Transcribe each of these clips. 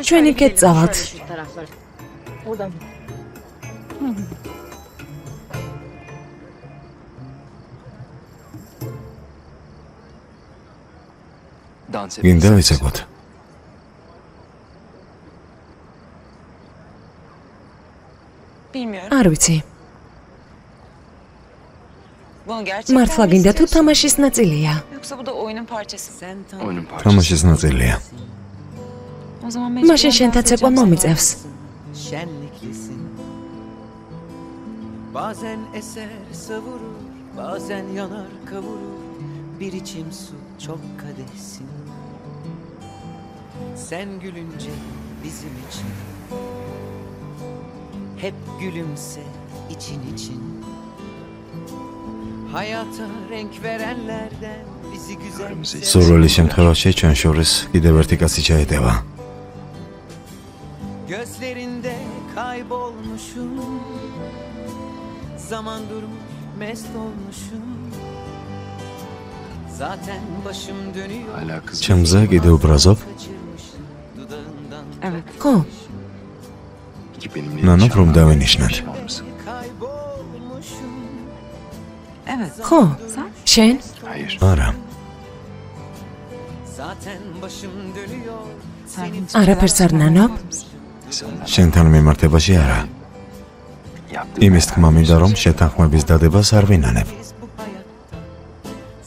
Ჩვენი გეწავათ. გინდა ვიცაგოთ. არ ვიცი. მართლა გინდა თუ თამაშის ნაწილია? თამაშის ნაწილია. მაშინ შენთაც ეკვა მომიწევს. Bazen eser savurur, bazen yanar kavurur. Bir içim su çok kadehsin. Sen gülünce bizim için hep gülümse için için. Hayata renk verenlerden bizi güzel სურვილი შემთხვევაში ჩვენ შორის კიდევ ერთი კაცი ჩაეტევა. Gözlerinde kaybolmuşum. Zaman durmuş mest olmuşum. Zaten başım dönüyor. ჩემზე კიდევ ბრაზობ? Evet. ხო, ნანობ რომ დავენიშნათ. Kaybolmuşum. ხო. შენ? არა. Zaten başım dönüyor. Senin არაფერს არ ნანობ? შენთან მიმართებაში არა. იმის თქმა მინდა რომ შეთანხმების დადებას არ ვინანებ. bu hayatta.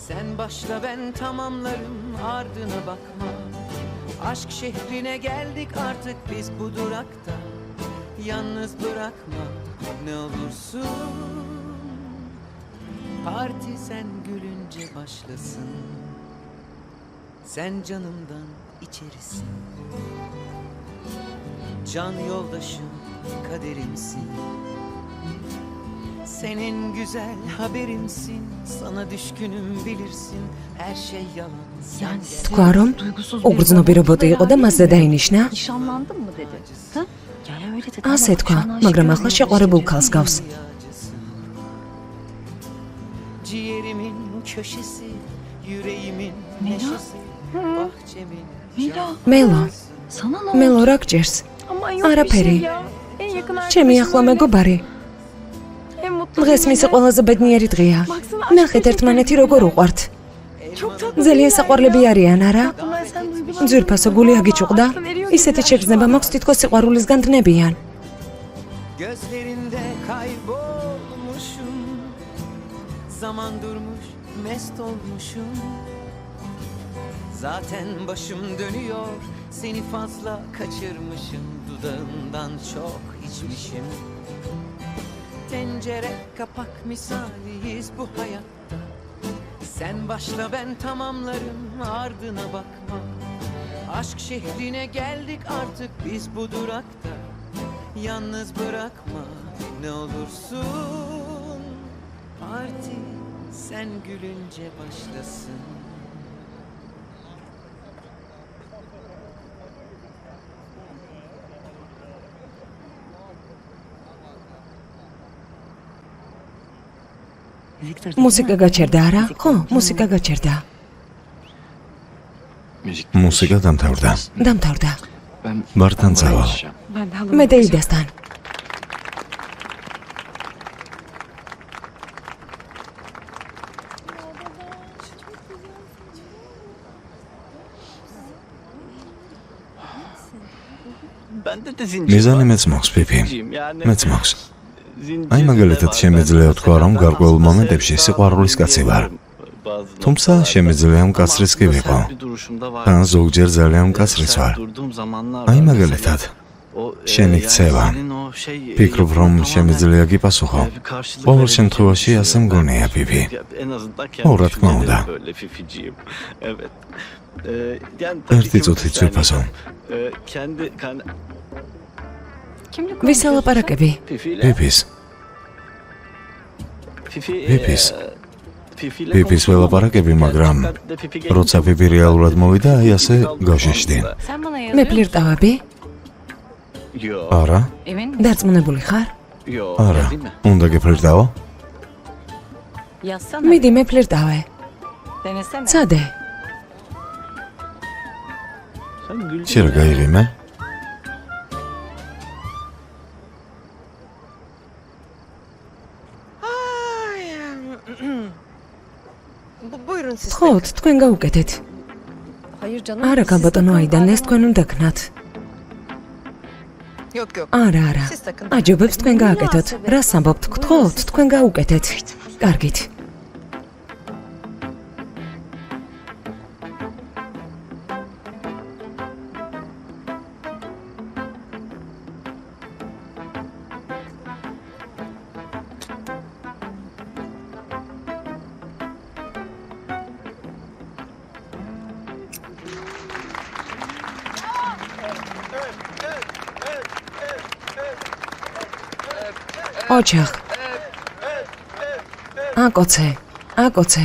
Sen başla ben tamamlarım ardına bakma. Aşk şehrine geldik artık biz bu durakta. Yalnız bırakma ne olursun. Parti sen gülünce başlasın. Sen canımdan içerisin. Can yoldaşım kaderimsin. Senin güzel haberimsin. Sana düşkünüm bilirsin. Her şey yalan. Sen თქვა რომ უგრძნობი რობოტი იყო და მასზე დაინიშნა? Nişanlandın mı dedi. Ha? Yani öyle dedi. ასე თქვა, მაგრამ ახლა შეყვარებულ ქალს გავს. Ciğerimin köşesi, yüreğimin neşesi, bahçemin Melo, მელო, sana ne მელო oldu? რა გჭირს? Aman yok არაფერი. bir şey ya. En yakın ჩემი ახლა მეგობარი. en mutlu დღეს მისი ყველაზე ბედნიერი დღეა. ნახეთ ერთმანეთი როგორ უყვართ. Çok tatlı. ძალიან საყვარლები arიან, არა? Bunlar sen duygular. ძვირფასო გული აგიჭუყდა. ისეთი შეგრძნება მაქვს თითქოს სიყვარულისგან დნებიან. gözlerinde kaybolmuşum. Zaman durmuş, mest olmuşum. Zaten başım dönüyor, seni fazla kaçırmışım. Dudağından çok içmişim. Tencere kapak misaliyiz bu hayatta. Sen başla ben tamamlarım ardına bakma. Aşk şehrine geldik artık biz bu durakta. Yalnız bırakma ne olursun. Parti sen gülünce başlasın. მუსიკა გაჩერდა, არა? ხო, მუსიკა გაჩერდა. მუსიკა დამთავრდა. დამთავრდა. ბართან წავალ. მე დეიდასთან. მიზანი მეც მოხს, პიპი. მეც მოხს. აი მაგალითად შემეძლია თქვა რომ გარკვეულ მომენტებში სიყვარულის კაცი ვარ. თუმცა შემეძლია მკაცრიც კი ვიყო. ან ზოგჯერ ძალიან მკაცრიც ვარ. აი მაგალითად შენი ქცევა. ფიქრობ რომ შემეძლია გიპასუხო. ყოველ შემთხვევაში ასე მგონია, პიპი. რა თქმა უნდა. ერთი წუთით ვიფასო. ვის ელაპარაკები? პიპის. პიპის ველაპარაკები, მაგრამ როცა პიპი რეალურად მოვიდა, აი ასე გავშეშდი. Sen bana მე yazıyor. ფლირტავები? არა, Emin misin? დარწმუნებული ხარ? არა. უნდა გეფლირტაო? Yazsana. მიდი მე ფლირტავე. Denesene. ცადე. შეიძლება გაიღიმე? Buyurun siz. ხოთ, თქვენ გაუკეთეთ. არა, გაბატონო აიდან, ეს თქვენ უნდა გქნათ. Yok yok. არა. Siz takın. აჯობებს თქვენ გააკეთოთ. რას ამბობთ? გთხოვთ, თქვენ გაუკეთეთ. კარგით. ოჯახ. აკოცე.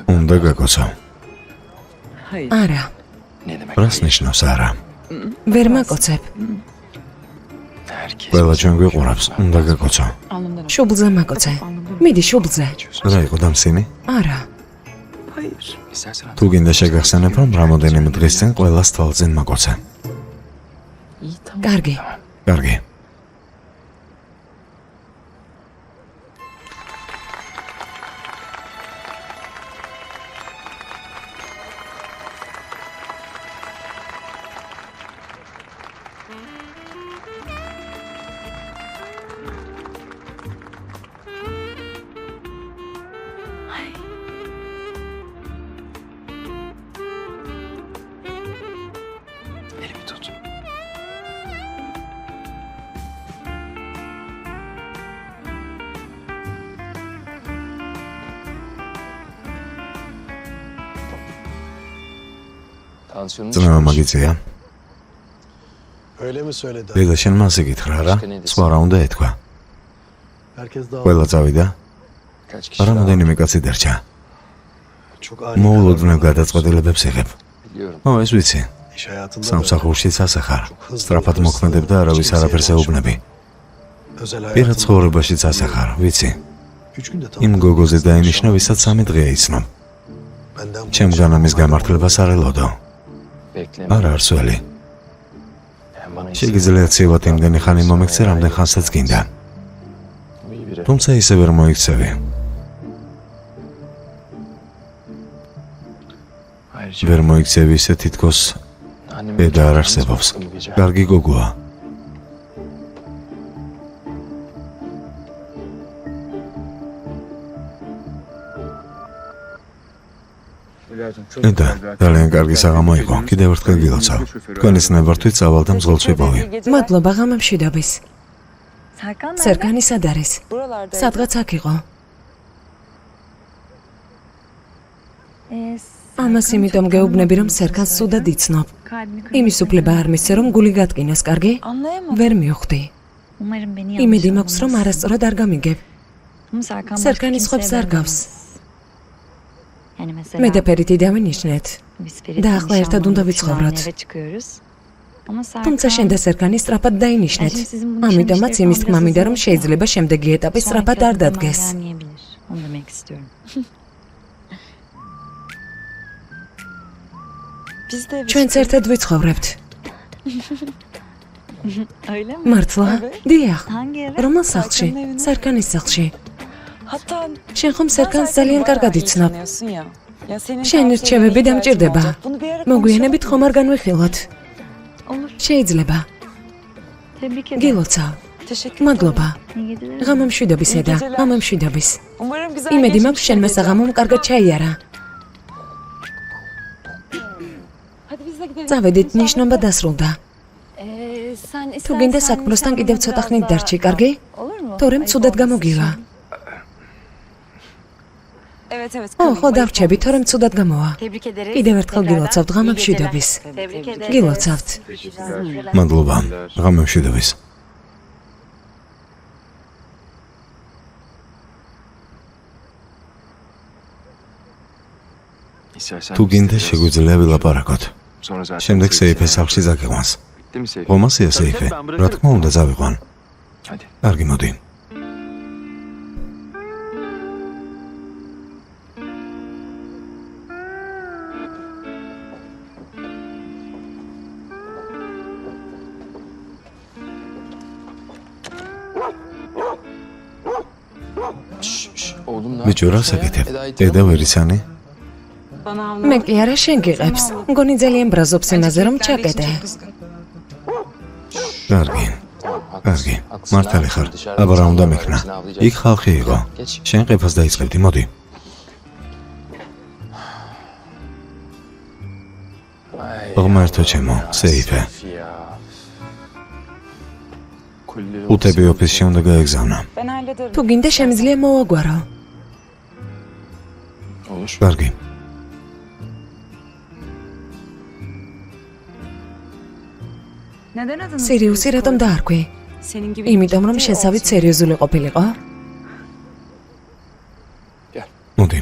უნდა გაკოცო. არა, რას ნიშნავს არა? ვერ მაკოცებ. ყველა ჩვენ გვიყურებს, უნდა გაკოცო. შუბლზე მაკოცე. მიდი შუბლზე. რა იყო დამსინი? არა, თუ გინდა შეგახსენებ, რომ რამოდენიმე დღის წინ ყველას თვალწინ მაკოცე. კარგი. კარგი. Elimi tut. Tansiyonun ძმა მაგიწია. Öyle mi söyledi? დედა შენ მასე გითხრა რა? სხვა რა უნდა ეთქვა? Herkes daha ყველა წავიდა. kaç kişi რამოდენიმე კაცი დარჩა. çok ani მოულოდნელ გადაწყვეტილებებს იღებ. biliyorum. ეს ვიცი. iş hayatında da სამსახურშიც ასე ხარ. სწრაფად მოქმედებ და არავის არაფერს ეუბნები. özel პირად hayatında ცხოვრებაშიც ასე ხარ, ვიცი. 3 günde იმ tanıdım. გოგოზე დაინიშნა, ვისაც 3 დღეა იცნობ. Benden ჩემგან ამის გამართლებას არ ელოდო. Bekleme. არა არსველი. Yani bana შეგიძლიათ ცივად იმდენი ხანი მომექცე, რამდენ ხანსაც გინდა. iyi biri. თუმცა ისე ვერ მოიქცევი. Ayrıca ვერ მოიქცევი ისე თითქოს annemin ბედა არ yalnız არსებობს. bıraktım bu gece. კარგი გოგოა. და ძალიან კარგი საღამო იყო. კიდევ ერთხელ გილოცავ. თქვენის ნებართვით წავალ და მძღოლს ვიპოვი. მადლობა ღამემშვიდობის. სერგანი სად არის? სადღაც აქ იყო. ამას იმიტომ გეუბნები, რომ სერგანს სუდად იცნობ. იმის უფლება არ მისცე, რომ გული გატკინოს, კარგი? ვერ მივხვდი. იმედი მაქვს, რომ არასწორად არ გამიგებ. სერგანი სხვებს არ გავს. მე და ფერითი დავინიშნეთ. და ახლა ერთად უნდა ვიცხოვროთ. თუმცა შენ და სერგანი სწრაფად დაინიშნეთ. ამიტომაც იმის თქმა მინდა, რომ შეიძლება შემდეგი ეტაპი სწრაფად არ დადგეს. ჩვენც ერთად ვიცხოვრებთ. მართლა? დიახ. რომელ სახლში? სერგანის სახლში. შენ ხომ სერგანს ძალიან კარგად იცნობ. შენი რჩევები დამჭირდება. მოგვიანებით ხომ არ განვიხილოთ? შეიძლება. გილოცავ. მადლობა. ღამემშვიდობის ედა, ღამემშვიდობის. იმედი მაქვს შენმა საღამომ კარგად ჩაიარა. წავედით, ნიშნობა დასრულდა. თუ გინდა საქმროსთან კიდევ ცოტა ხნით დარჩი, კარგი? თორემ ცუდად გამოგივა. ხო, დავრჩები, თორემ ცუდად გამოვა. კიდევ ერთხელ გილოცავთ, ღამემშვიდობის. გილოცავთ. მადლობა. ღამემშვიდობის. İstersen თუ გინდა შეგვიძლია ვილაპარაკოთ. sonra zaten შემდეგ bu სეიფე sevgisi- სახლში წაგიყვანს. Bitti mi sevgili? ღომასია სეიფე. რა თქმა უნდა წავიყვან. Hadi. კარგი მოდი. ბიჭო, რა საკეთებ? დედა ვერ იცანი? მე კი არა შენ გიყებს. მგონი ძალიან ბრაზობს იმაზე რომ ჩაკეტე. კარგი. კარგი. მართალი ხარ. აბა რა უნდა მექნა? იქ ხალხი იყო. შენ ყიფას დაიწყებდი, მოდი. ღმერთო ჩემო, სეიფე. უთები ოფისში უნდა გაეგზავნა. თუ გინდა შემიძლია მოვაგვარო. კარგი. სერიუსი რატომ დაარქვი? იმიტომ რომ შესავით სერიოზული ყოფილიყო? მოდი.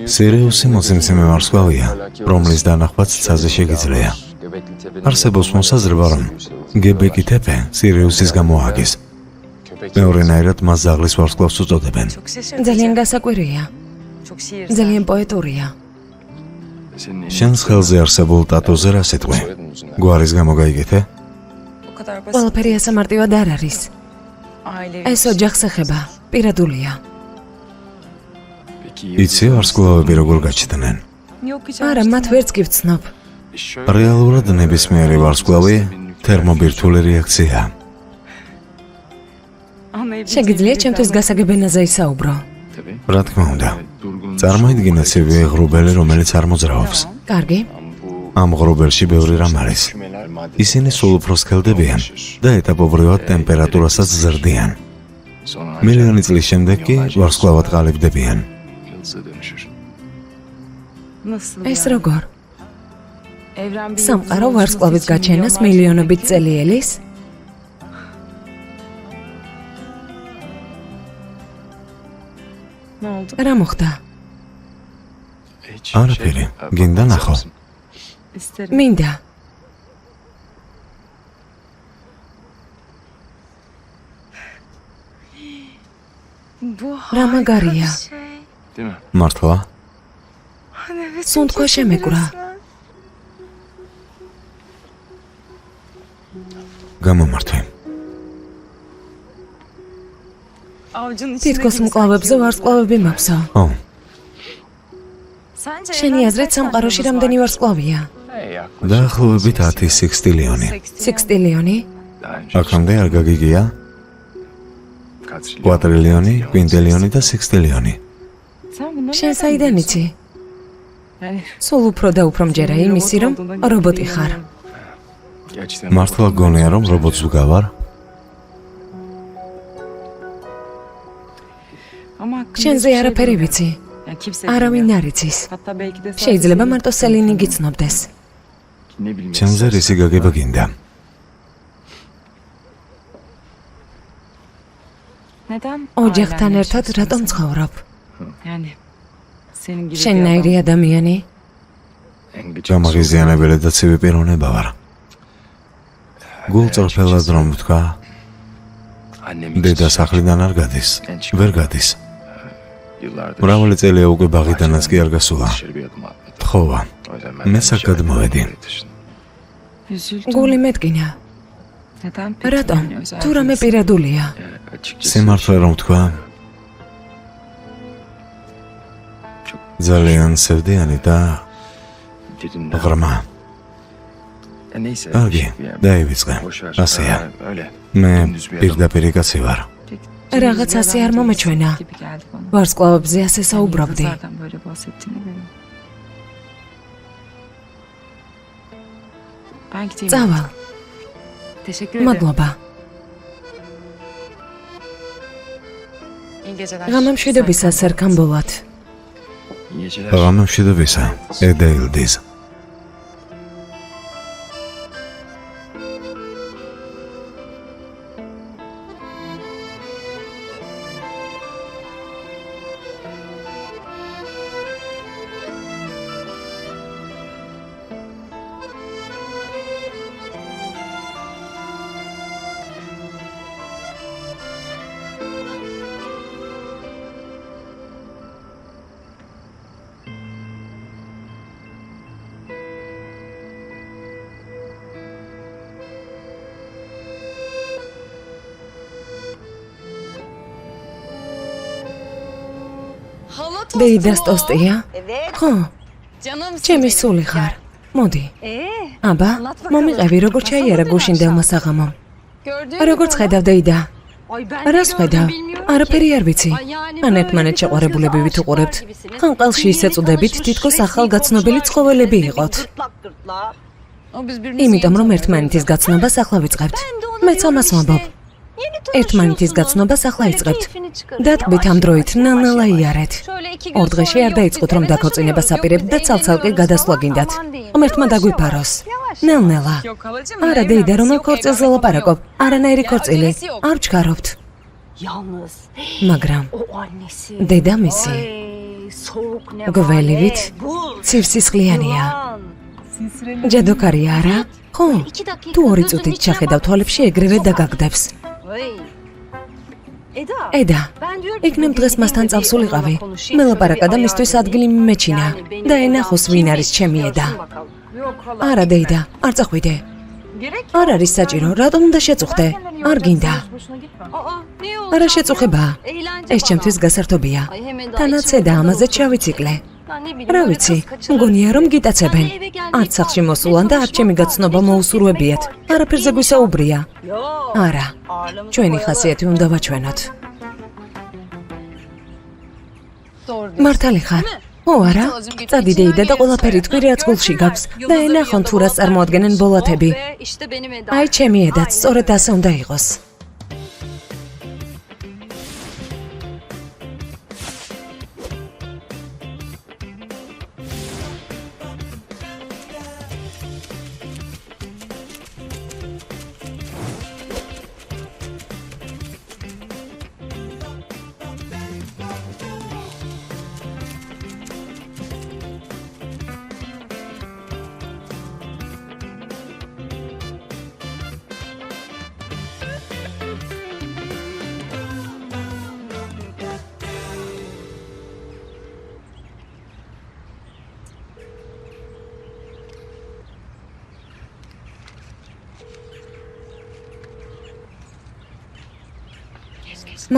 სერიუსი მოცემცემე ვარსკვლავია, რომლის დანახვაც ცაზე შეგიძლია. არსებობს მოსაზრება, რომ გებეკი თეფე სერიუსის გამოაგეს. მეორენაირად მას ზაღლის ვარსკვლავს უწოდებენ. ძალიან გასაკვირია. ძალიან პოეტურია. შენს ხელზე არსებულ ტატუზე რა სიტყვი? გვარის გამო გაიგეთე? ყველაფერი ასამარტივად არ არის. ეს ოჯახს ეხება, პირადულია. იცი ვარსკვლავები როგორ გაჩნდნენ? არა, მათ ვერც კი ვცნობ. რეალურად ნებისმიერი ვარსკვლავი თერმობირთვული რეაქცია. შეგიძლია ჩემთვის გასაგებენაზე ისაუბრო? რა თქმა უნდა. წარმოიდგინე ცივი ღრუბელი, რომელიც არ მოძრაობს. კარგი. ამ ღრუბელში ბევრი რამ არის. ისინი სულ უფრო სქელდებიან და ეტაპობრივად ტემპერატურასაც ზრდიან. მილიონი წლის შემდეგ კი ვარსკვლავად ყალიბდებიან. ეს როგორ? სამყარო ვარსკვლავის გაჩენას მილიონობით წელი ელის? რა მოხდა? არაფერი, გინდა ნახო. მინდა. რა მაგარია? მართლა? სუნთქვა შემეკვრა. გამომართვე. თითქოს მკლავებზე ვარსკვლავები მაქვსო. ო, შენი აზრით სამყაროში რამდენი ვარსკვლავია? დაახლოებით 10 სექსტილიონი. სექსტილიონი? აქამდე არ გაგიგია? კვატრილიონი, კვინტილიონი და სექსტილიონი. შენ საიდან იცი? სულ უფრო და უფრო მჯერა იმისი, რომ რობოტი ხარ. მართლა გონია, რომ რობოტს ვგავარ? შენზე არაფერი ვიცი. არავინ არ იცის. შეიძლება მარტო სელინი გიცნობდეს. ჩემზე რისი გაგება გინდა? ოჯახთან ერთად რატომ ცხოვრობ? შენნაირი ადამიანი? გამაღიზიანებელი და ცივი პიროვნება ვარ. გულწრფელად რომ ვთქვა, დედა სახლიდან არ გადის, ვერ გადის. მრავალი წელია უკვე ბაღიდანაც კი არ გასულა. თხოვა, მე საკად მოვედი. გული მეტკინა. რატომ? თუ რამე პირადულია. სიმართლე რომ ვთქვა, ძალიან სევდიანი და ღრმა. კარგი, დაივიწყე. ასეა. მე პირდაპირი კაცი ვარ. რაღაც ასე არ მომეჩვენა. ვარსკვლავებზე ასე საუბრობდი. წავალ. მადლობა. ღამემშვიდობისა სერკამბოლად. ღამემშვიდობისა, ედეილდის. Deida tostია? ხო. ჩემი სული ხარ. მოდი. აბა, მომიყევი როგორ ჩაიარა გუშინდელმა საღამომ. როგორც ხედავ Deida? რას ხედავ? არაფერი არ ვიცი. ან ერთმანეთს შეყვარებულები ვით უყურებთ. ან ყელში ისე წუდებით, თითქოს ახალგაცნობილი ცხოველები იყოთ. იმიტომ რომ ერთმანეთის გაცნობას ახლა ვიწყებთ. მეც ამას ვამბობ. ერთმანეთის გაცნობას ახლა იწყებთ. დატკბით ამ დროით, ნელ-ნელა იარეთ. 2 დღეში არ დაიწყოთ რომ დაქორწინებას აპირებთ და ცალ-ცალკე გადასვლა გინდათ. ღმერთმა დაგვიფაროს. ნელ-ნელა. არა Deida, რომელ ქორწილზე ლაპარაკობ? არანაირი ქორწილი. არ ვჩქარობთ. მაგრამ დედამისი გველივით ცივსისხლიანია. ჯადოქარი არა? ხო, თუ 2 წუთით ჩახედავ თვალებში ეგრევე დაგაგდებს. ედა, იქნებ დღეს მასთან წავსულიყავი. მე ლაპარაკა და მისთვის ადგილი მიმეჩინა და ენახოს ვინ არის ჩემი ედა. არა Deida, არ წახვიდე. არ არის საჭირო, რატომ უნდა შეწუხდე? არ გინდა. არა შეწუხება. ეს ჩემთვის გასართობია. თანაცედა ამაზე ჩავიციკლე. რა ვიცი, მგონია რომ გიტაცებენ. არც სახლში მოსულან და არც ჩემი გაცნობა მოუსურვებიათ. არაფერზე გვისაუბრია. არა, ჩვენი ხასიათი უნდა ვაჩვენოთ. მართალი ხარ? ო არა, წადი Deida და ყველაფერი თქვი რაც გულში გაქვს და ენახონ თუ რას წარმოადგენენ ბოლათები. აი ჩემი ედაც სწორედ ასე უნდა იყოს.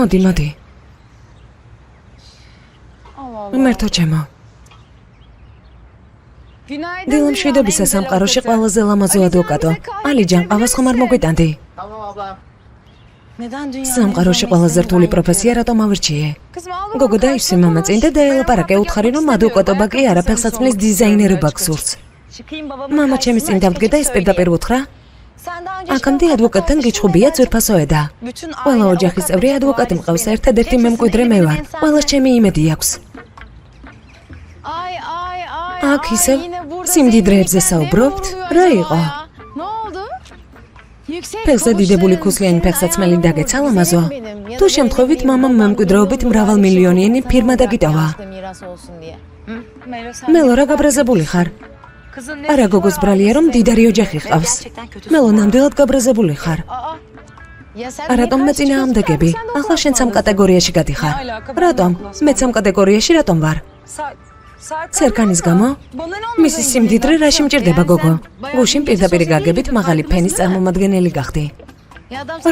მოდი. ღმერთო ჩემო. დილამშვიდობისა სამყაროში ყველაზე ლამაზო ადვოკატო. ალიჯან, ყავას ხომ არ მოგვიტანდი? სამყაროში ყველაზე რთული პროფესია რატომ ავირჩიე? გოგო დაივსი მამა წინ და დაელაპარაკე, უთხარი რომ ადვოკატობა კი არა, ფეხსაცმლის დიზაინერობა გსურს. მამა ჩემის წინ დავდგე და ის პირდაპირ უთხრა: აქამდე ადვოკატთან გიჩხუბია ძვირფასო ედა. ყველა ოჯახის წევრი ადვოკატი მყავს, ერთადერთი მემკვიდრე მე ვარ. ყველას ჩემი იმედი აქვს. აქ ისევ სიმდიდრეებზე საუბრობთ? რა იყო? ფეხზე დიდებული ქუსლიანი ფეხსაცმელი დაგეცა ლამაზო? თუ შემთხვევით მამამ მემკვიდრეობით მრავალმილიონიანი ფირმა დაგიტოვა. მელო რა გაბრაზებული ხარ? არა გოგოს ბრალია რომ დიდარი ოჯახი ჰყავს. მელო ნამდვილად გაბრაზებული ხარ. რატომ მეწინააღმდეგები? ახლა შენ სამ კატეგორიაში გადიხარ. რატომ? მეც სამ კატეგორიაში რატომ ვარ? სერკანის გამო? მისი სიმდიდრე რაში მჭირდება გოგო? გუშინ პირდაპირ გაგებით მაღალი ფენის წარმომადგენელი გახდი.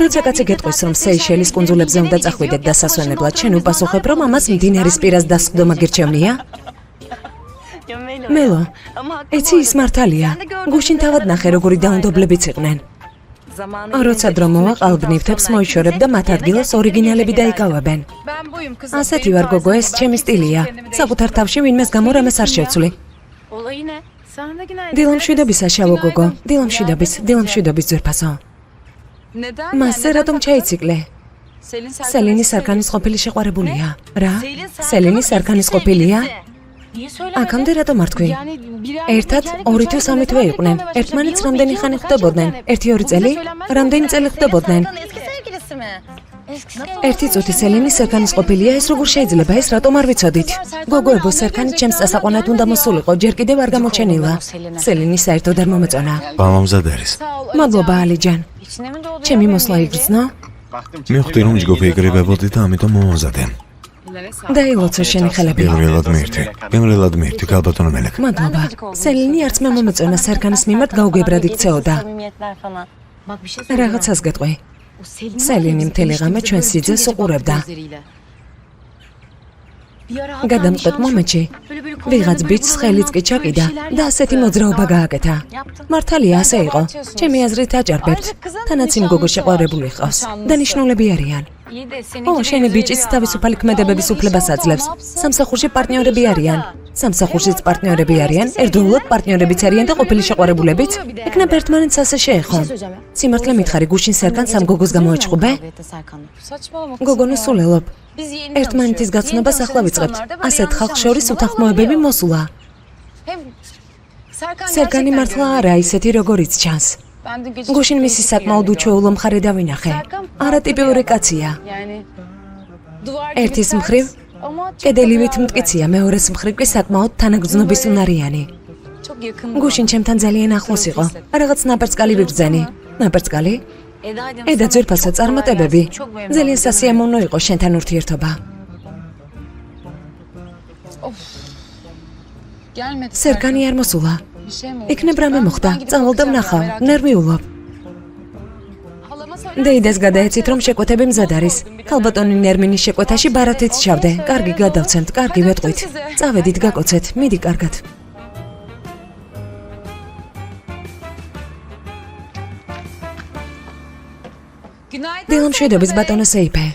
როცა კაცი გეტყვის რომ სეიშელის კუნძულებზე უნდა წახვიდეთ და სასვენებლად, შენ უპასუხებ რომ ამას მდინარის პირას დასხდომა გირჩევნია? მელო, ეცი ის მართალია. გუშინ თავად ნახე როგორი დაუნდობლებიც იყვნენ. როცა დრო მოვა ყალბნივთებს მოიშორებ და მათ ადგილას ორიგინალები დაიკავებენ. ასეთი ვარ გოგო, ეს ჩემი სტილია. საკუთარ თავში ვინმეს გამო რამეს არ შევცვლი. დილამშვიდობისა შავო გოგო, დილამშვიდობის ძვირფასო. მასზე რატომ ჩაიციკლე? სელინი სარკანის ყოფილი შეყვარებულია. რა? სელინი სარკანის ყოფილია? აქამდე რატომ არ თქვი? ერთად 2 თუ 3 თვე იყვნენ. ერთმანეთს რამდენი ხანი ხვდებოდნენ? 1-2 წელი? რამდენი წელი ხვდებოდნენ? 1 წუთი სელინი სერკანის ყოფილია, ეს როგორ შეიძლება? ეს რატომ არ ვიცოდით? გოგოებო, სერკანი ჩემს წასაყვანად უნდა მოსულიყო, ჯერ კიდევ არ გამოჩენილა. სელინი საერთოდ არ მომეწონა. გამომზად არის. მადლობა ალიჯან. ჩემი მოსვლა იგრძნო? მივხვდი რომ ჯგუფი იკრიბებოდი და ამიტომ მომზადე. დაილოცო შენი ხელები. გემრიელად მიერთი, გალბატონო მელეკ. მადლობა. სელინი არც მე მომეწონა სერკანის მიმართ გაუგებრად იქცეოდა. რაღაცას გეტყვი. სელინი მთელი ღამე ჩვენ სიძეს უყურებდა. გადამწყვეტ მომენტში ვიღაც ბიჭს ხელიც კი ჩაკიდა და ასეთი მოძრაობა გააკეთა. მართალია ასე იყო. ჩემი აზრით აჭარბებთ. თანაც იმ გოგო შეყვარებული ყავს. დანიშნულები არიან. შენი ბიჭიც თავისუფალი ქმედებების უფლებას აძლევს. სამსახურში პარტნიორები არიან. სამსახურშიც პარტნიორები არიან, ერთდროულად პარტნიორებიც არიან და ყოფილი შეყვარებულებიც. ეკნებ ერთმანეთს ასე შეეხონ. სიმართლე მითხარი, გუშინ სერგან სამ გოგოს გამოეჭყობე? გოგონო სულელობ. ერთმანეთის გაცნობას ახლა ვიწყებთ. ასეთ ხალხს შორის უთანხმოებები მოსულა. სერგანი მართლა არა ისეთი როგორიც ჩანს. გუშინ მისი საკმაოდ უჩვეულო მხარე დავინახე. არატიპიური კაცია. ერთის მხრივ კედელივით მტკიცია, მეორეს მხრივ კი საკმაოდ თანაგრძნობის უნარიანი. გუშინ ჩემთან ძალიან ახლოს იყო. რაღაც ნაპერწკალი ვიგრძენი. ნაპერწკალი? ედა ძვირფასო წარმატებები. ძალიან სასიამოვნო იყო შენთან ურთიერთობა. სერგანი არ მოსულა. იქნებ რამე მოხდა, წავალ და ვნახავ, ნერვიულობ. დეიდას გადაეცით, რომ შეკვეთები მზად არის. ქალბატონი ნერმინის შეკვეთაში ბარათიც ჩავდე. კარგი, გადავცემთ, კარგი, ვეტყვით. წავედით, გაკოცეთ, მიდი კარგად. დილამშვიდობის ბატონო სეიფე.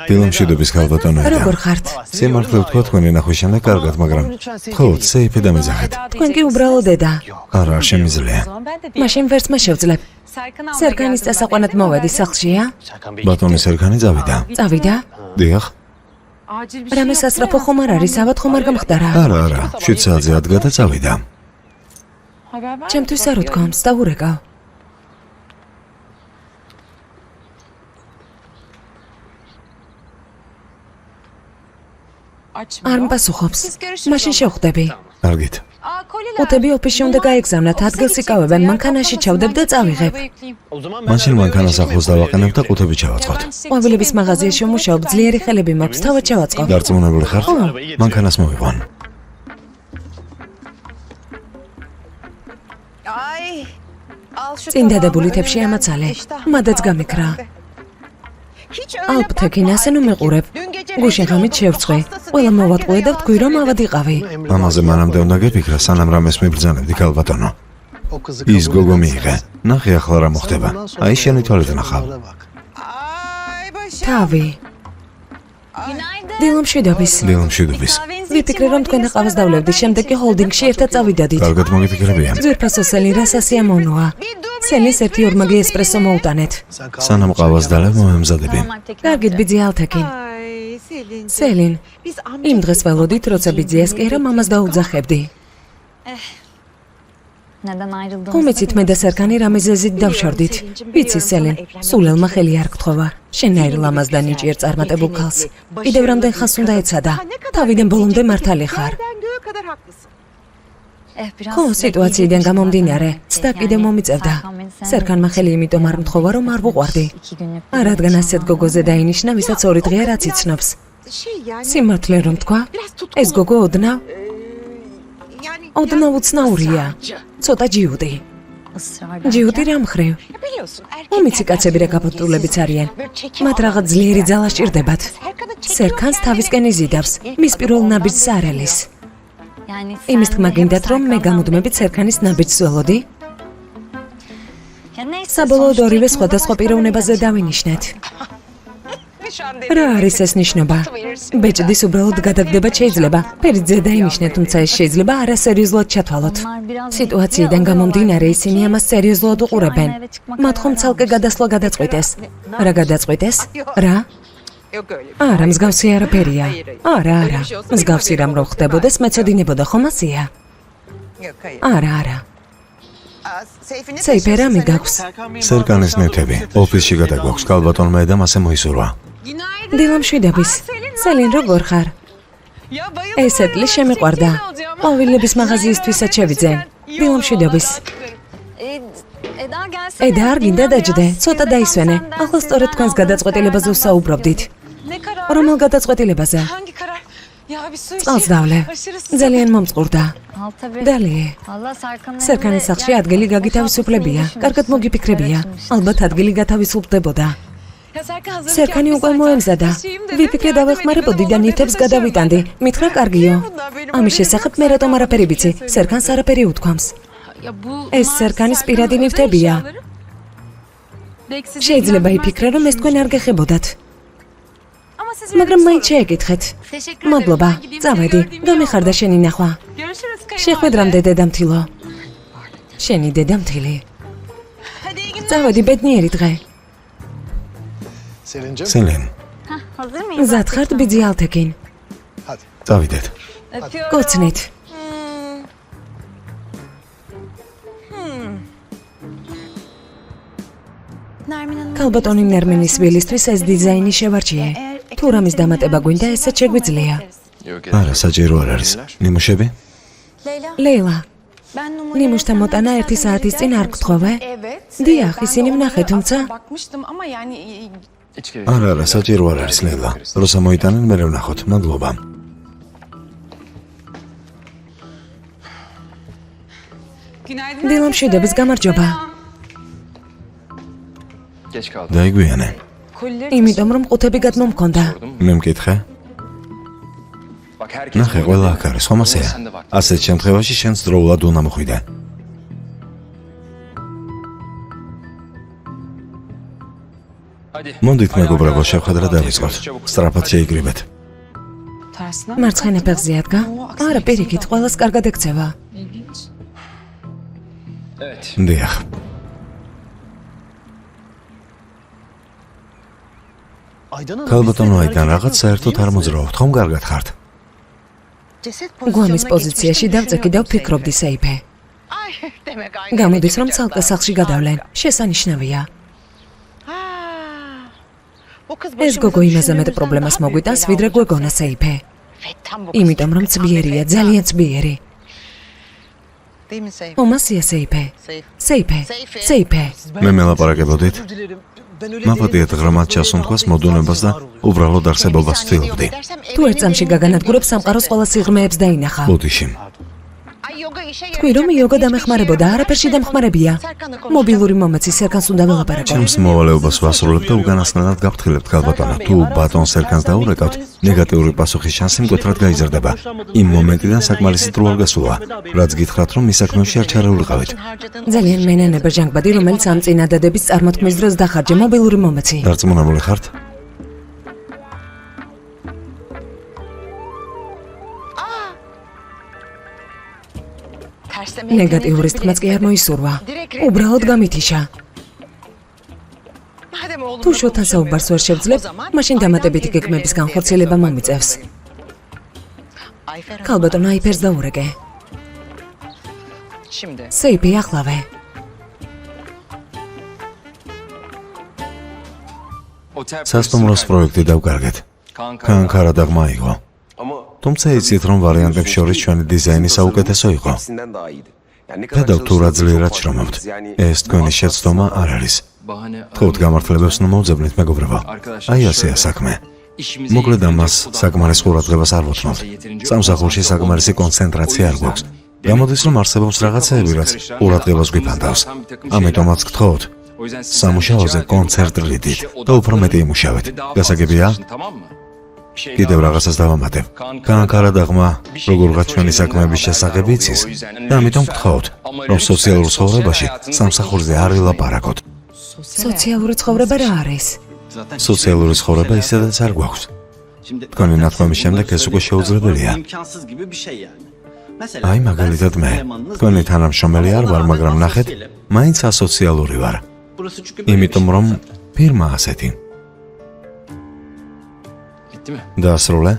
დილამშვიდობის ქალბატონო ედა. როგორ ხართ? სიმართლე ვთქვა თქვენი ნახვის შემდეგ კარგად, მაგრამ მხოლოდ სეიფე დამეძახეთ. თქვენ კი უბრალოდ ედა. არა, არ შემიძლია. მაშინ ვერცმა შევძლებ. სერგანის დასაყვანად მოვედი სახლშია? ბატონი სერგანი წავიდა. წავიდა? დიახ. რამე სასწრაფო ხომ არ არის, ავად ხომ არ გამხდარა? არა, 7 საათზე ადგა და წავიდა. ჩემთვის არ უთქვამს, დავურეკავ. არ მპასუხობს. მაშინ შევხვდები. კარგით. უთები ოფისში უნდა გაეგზავნათ, ადგილს იკავებენ, მანქანაში ჩავდებ და წავიღებ. მაშინ მანქანას ახლოს დავაყენებ და ყუთები ჩავაწყოთ. ყვავილების მაღაზიაში ვმუშაობ, ძლიერი ხელები მაქვს, თავად ჩავაწყო. დარწმუნებული ხარ? მანქანას მოვიყვან. წინ დადებული თებში ამაცალე. მადაც გამიქრა. ალპთექინ ასე ნუ მეყურებ. გუშინ ღამით შევწყვი. ყველა მოვატყუე და ვთქვი, რომ ავადიყავი. ამაზე მანამდე უნდა გეფიქრა, სანამ რამეს მიბრძანებდი ქალბატონო. ის გოგო მიიღე. ნახე ახლა რა მოხდება. აი შენი თვალით ნახავ. თავი. დილამშვიდობის. დილამშვიდობის. ვიფიქრე, რომ თქვენ ყავს დავლევდი, შემდეგ კი ჰოლდინგში ერთად წავიდოდით. კარგად მოგიფიქრებია. ძვირფასო სელი რა სასიამოვნოა. სელის ერთი ორმაგი ესპრესო მოუტანეთ. სანამ ყავას დალევ მომემზადები. კარგით, ბიძი ალთექინ. სელინ, იმ დღეს ველოდით, როცა ბიძიას კი რა მამას დაუძახებდი. ხომიცით მე და სერგანი რამეზეზით დავშორდით. ვიცი სელინ, სულელმა ხელი არ გთხოვა. შენაირ ლამაზ და ნიჭიერ წარმატებულ ქალს. კიდევ რამდენ ხანს უნდა ეცადა. თავიდან ბოლომდე მართალი ხარ. ხო, სიტუაციიდან გამომდინარე, ცდა კიდევ მომიწევდა. სერგანმა ხელი იმიტომ არ მთხოვა, რომ არ ვუყვარდი. რადგან ასეთ გოგოზე დაინიშნა, ვისაც 2 დღეა რაც იცნობს. სიმართლე რომ თქვა, ეს გოგო ოდნავ უცნაურია. ცოტა ჯიუტი. ჯიუტი რა მხრივ? მომიცი კაცები რა გაფართოლებიც არიან. მათ რაღაც ძლიერი ძალა სჭირდებათ. სერგანს თავისკენ იზიდავს, მის პირველ ნაბიჯს არ ელის. იმის თქმა გინდათ, რომ მე გამუდმებით სერგანის ნაბიჯს ველოდი? საბოლოოდ ორივე სხვადასხვა პიროვნებაზე დავინიშნეთ. რა არის ეს ნიშნობა? ბეჭდის უბრალოდ გადაგდება შეიძლება. ფერიძე დაინიშნეთ, თუმცა ეს შეიძლება არასერიოზულად ჩათვალოთ. სიტუაციიდან გამომდინარე ისინი ამას სერიოზულად უყურებენ. მათ ხომ ცალკე გადასვლა გადაწყვიტეს. რა გადაწყვიტეს? რა? არა, მსგავსი არაფერია. არა. მსგავსი რამ რო ხდებოდეს, მეწოდინებოდა ხომ ასეა? არა. სეიფე რამე გაქვს? სერგანის ნივთები. ოფისში გადაგვაქვს, ქალბატონმა ედამ ასე მოისურვა. დილამშვიდობის. სელინ, როგორ ხარ? ეს ეტლი შემიყვარდა. ყვავილების მაღაზიისთვისაც შევიძენ. დილამშვიდობის. ედა არ გინდა დაჯდე, ცოტა დაისვენე. ახლა სწორედ თქვენს გადაწყვეტილებაზე ვსაუბრობდით. რომელ გადაწყვეტილებაზე? წყალს დავლე. ძალიან მომწყურდა. დალიე. სერგანის სახლში ადგილი გაგითავისუფლებია. კარგად მოგიფიქრებია. ალბათ ადგილი გათავისუფლდებოდა. სერქანი უკვე მოემზადა. ვიფიქრე დავეხმარებოდი და ნივთებს გადავიტანდი. მითხრა კარგიო. ამის შესახებ მე რატომ არაფერი ვიცი? სერქანს არაფერი უთქვამს. ეს სერქანის პირადი ნივთებია. შეიძლება იფიქრე, რომ ეს თქვენ არ გეხებოდათ. მაგრამ მაინც შეეკითხეთ. მადლობა, წავედი, გამიხარდა შენი ნახვა. შეხვედრამდე დედამთილო. შენი დედამთილი. წავედი, ბედნიერი დღე. სელენ, მზად ხართ ბიძი ალთეკინ. წავიდეთ. გოცნით. ქალბატონი ნერმინის ვილისთვის ეს დიზაინი შევარჩიე. თუ რამის დამატება გვინდა, ესეც შეგვიძლია. არა, საჭირო არ არის. ნიმუშები? ლეილა, ნიმუშთა მოტანა 1 საათის წინ არ გთხოვე? დიახ, ისინი ვნახე, თუმცა არა, საჭირო არ არის, ლეილა. როცა მოიტანენ, მე ვნახოთ. მადლობა. დილა მშვიდობის გამარჯობა. დაიგვიანე. იმიტომ რომ ყუთები გადმომქონდა. მე მკითხე? ნახე, ყველა აქ არის, ხომ ასეა? ასეთ შემთხვევაში შენს დროულად უნდა მოხვიდე. მოდით მეგობრებო, შევხედრა დავიწყოთ. სწრაფად შეიკრიბეთ. მარცხენა ფეხზე ადგა? არა, პირიქით, ყველას კარგად ექცევა. დიახ. ქალბატონო აიდან რაღაც საერთოდ არ მოძრაობთ, ხომ კარგად ხართ? გვამის პოზიციაში დავწეკი და ვფიქრობდი სეიფე. გამოდის რომ ცალკე სახლში გადავლენ. შესანიშნავია. ეს გოგო იმაზე მეტ პრობლემას მოგვიტანს, ვიდრე გვეგონა სეიფე. იმიტომ რომ ცბიერია, ძალიან ცბიერი. ომასია სეიფე. სეიფე. სეიფე. მე მელაპარაკებოდით? მაპატიეთ ღრმად ჩასუნთქვას მოდუნებას და უბრალოდ არსებობას ვთილობდი. თუ ერთ წამში გაგანადგურებს სამყაროს ყველა სიღრმეებს დაინახა. ბუდიში. თქვი რომ იოგა დამეხმარებოდა, არაფერში დამხმარებია. მობილური მომეცი სერქანს უნდა ველაპარაკო. ჩემს მოვალეობას ვასრულებ და უკანასკნელად გავფრთხილებთ ქალბატონო. თუ ბატონ სერქანს დაურეკავთ, ნეგატიური პასუხის შანსი მკვეთრად გაიზრდება. იმ მომენტიდან საკმარისი დრო არ გასულა. რაც გითხრათ, რომ მის საქმეში არ ჩარეულიყავით. ძალიან მენანება ჟანგბადი, რომელიც ამ წინადადების წარმოთქმის დროს დახარჯა. მობილური მომეცი. დარწმუნებული ხართ? ნეგატიურის თქმაც კი არ მოისურვა. უბრალოდ გამითიშა. თუ შოთან საუბარს ვერ შევძლებ, მაშინ დამატებითი გეგმების განხორციელება მომიწევს. ქალბატონ აიფერს დაურეკე. სეიფი ახლავე. სასტუმროს პროექტი დავკარგეთ. კანკარა დაღმა იყო. თუმცა იცით რომ ვარიანტებს შორის ჩვენი დიზაინი საუკეთესო იყო. გადავ თუ რა ძლიერად შრომობთ. ეს თქვენი შეცდომა არ არის. თქოთ გამართლებებს ნუ მოვძებნით მეგობრებო. აი ასეა საქმე. მოკლედ ამას საკმარის ყურადღებას არ ვუთმობთ. სამსახურში საკმარისი კონცენტრაცია არ გვაქვს. გამოდის რომ არსებობს რაღაცეები, რაც ყურადღებას გვიფანტავს. ამიტომაც გთხოვთ, სამუშაოზე კონცენტრირდით და უფრო მეტი იმუშავეთ. გასაგებია? კიდევ რაღაცას დავამატებ. კანკარა დაღმა როგორღაც ჩვენი საქმეების შესახებ იცის და ამიტომ გთხოვთ, რომ სოციალურ ცხოვრებაში სამსახურზე არ ვილაპარაკოთ. სოციალური ცხოვრება რა არის? სოციალური ცხოვრება ისედაც არ გვაქვს. თქვენი ნათქვამის შემდეგ ეს უკვე შეუძლებელია. აი მაგალითად მე, თქვენი თანამშრომელი არ ვარ, მაგრამ ნახეთ, მაინც ასოციალური ვარ. იმიტომ რომ ფირმა ასეთი. დაასრულე?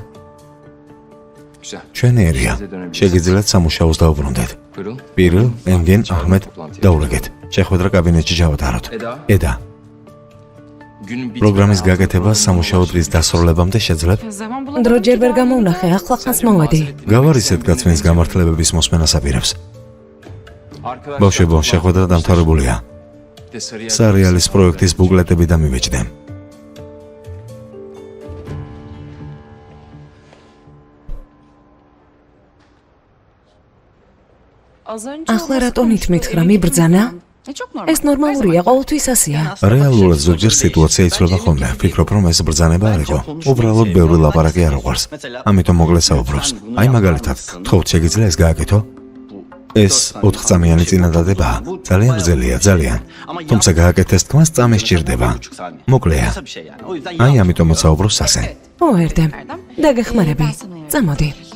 ჩვენერია. შეგიძლიათ სამუშაოს დაუბრუნდეთ. პირილ, ენგენ, აჰმედ, დაურეკეთ. შეხვედრა კაბინეტში ჩავატაროთ. ედა. პროგრამის გაკეთება სამუშაო დღის დასრულებამდე შეძლებ? დრო ჯერ ვერ გამოვნახე, ახლა ხანს მოვედი. გავარისეთ გაცვლის გამართლებების მოსმენას აპირებს. ბავშვებო, შეხვედრა დამთავრებულია. სერიალის პროექტის ბუკლეტები დამივეჭდე. ახლა რატო ნითმით რა მიბრძანა? ეს ნორმალურია, ყოველთვის ასეა. რეალურად ზოგჯერ სიტუაცია იცვლება ხოლმე. ვფიქრობ, რომ ეს ბრძანება არ იყო. უბრალოდ ბევრი ლაპარაკი არ უყვარს. ამიტომ მოგლე საუბრობს. აი მაგალითად, თხოვთ შეგიძლია ეს გააკეთო? ეს 4-წამიანი წინადადებაა. ძალიან გრძელია, ძალიან. თუმცა გააკეთეს თქმას წამი სჭირდება. მოკლეა. აი ამიტომაც საუბრობს ასე. ო, ერდემ. დაგეხმარები. წამოდი.